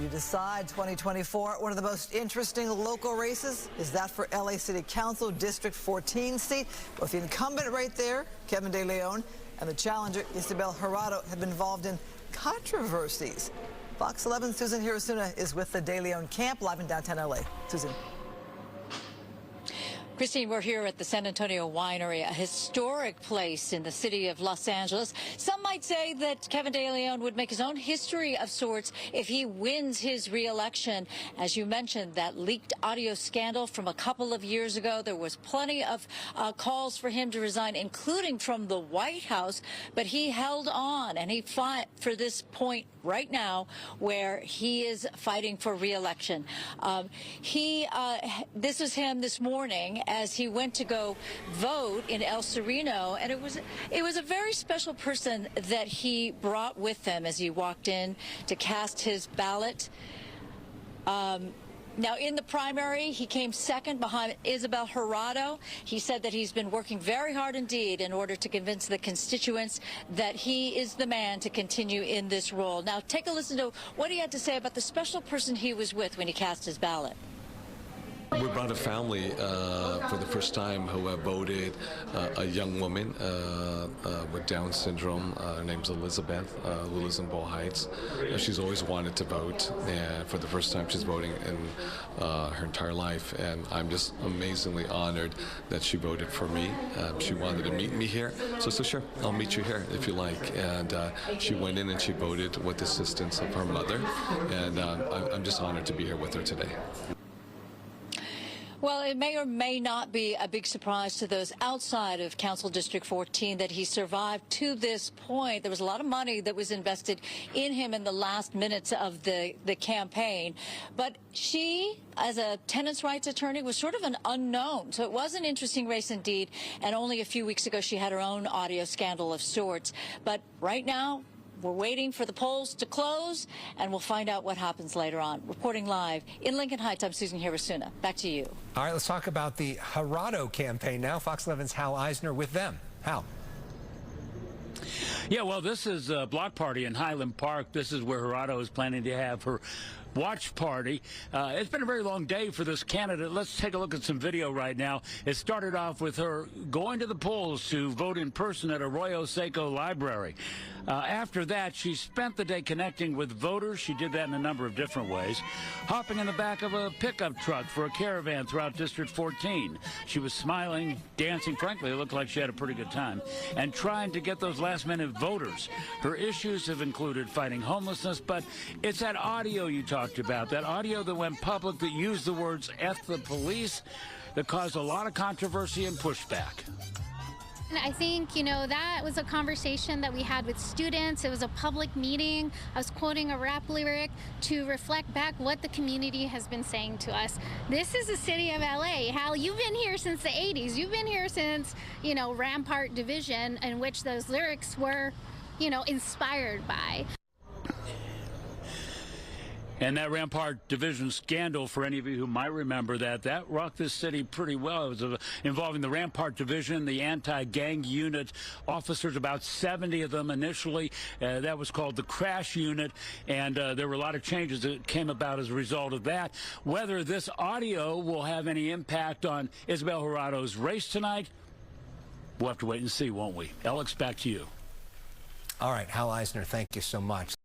You decide 2024, one of the most interesting local races is that for LA City Council District 14 seat. Both the incumbent right there, Kevin De León, and the challenger, Ysabel Jurado, have been involved in controversies. Fox 11's Susan Hirosuna is with the De León camp live in downtown LA. Susan. Christine, we're here at the San Antonio Winery, a historic place in the city of Los Angeles. Some might say that Kevin De León would make his own history of sorts if he wins his re-election. As you mentioned, that leaked audio scandal from a couple of years ago, there was plenty of calls for him to resign, including from the White House, but he held on and he fought for this point right now where he is fighting for re-election. This is him this morning as he went to go vote in El Sereno, and it was a very special person that he brought with him as he walked in to cast his ballot. Now, in the primary, he came second behind Ysabel Jurado. He said that he's been working very hard indeed in order to convince the constituents that he is the man to continue in this role. Now, take a listen to what he had to say about the special person he was with when he cast his ballot. We brought a family for the first time who voted, a young woman with Down syndrome. Her name's Elizabeth, who lives in Bow Heights. She's always wanted to vote, and for the first time she's voting in her entire life, and I'm just amazingly honored that she voted for me. She wanted to meet me here, so I said, sure, I'll meet you here if you like, and she went in and she voted with the assistance of her mother, and I'm just honored to be here with her today. Well, it may or may not be a big surprise to those outside of Council District 14 that he survived to this point. There was a lot of money that was invested in him in the last minutes of the campaign. But she, as a tenants' rights attorney, was sort of an unknown. So it was an interesting race indeed. And only a few weeks ago, she had her own audio scandal of sorts. But right now, we're waiting for the polls to close, and we'll find out what happens later on. Reporting live in Lincoln Heights, I'm Susan Hirosuna. Back to you. All right, let's talk about the Jurado campaign now. Fox 11's Hal Eisner with them. Hal. Yeah, well, this is a block party in Highland Park. This is where Jurado is planning to have her watch party. It's been a very long day for this candidate. Let's take a look at some video right now. It started off with her going to the polls to vote in person at Arroyo Seco Library. After that, she spent the day connecting with voters. She did that in a number of different ways. Hopping in the back of a pickup truck for a caravan throughout District 14. She was smiling, dancing. Frankly, it looked like she had a pretty good time. And trying to get those last-minute voters. Her issues have included fighting homelessness, but it's that audio you talked about, that audio that went public that used the words F the police, that caused a lot of controversy and pushback. I think, you know, that was a conversation that we had with students. It was a public meeting. I was quoting a rap lyric to reflect back what the community has been saying to us. This is the city of LA. Hal, you've been here since the 80s. You've been here since, you know, Rampart Division, in which those lyrics were, you know, inspired by. And that Rampart Division scandal, for any of you who might remember that rocked this city pretty well. It was involving the Rampart Division, the anti-gang unit officers, about 70 of them initially. That was called the Crash Unit, and there were a lot of changes that came about as a result of that. Whether this audio will have any impact on Ysabel Jurado's race tonight, we'll have to wait and see, won't we? Alex, back to you. All right, Hal Eisner, thank you so much.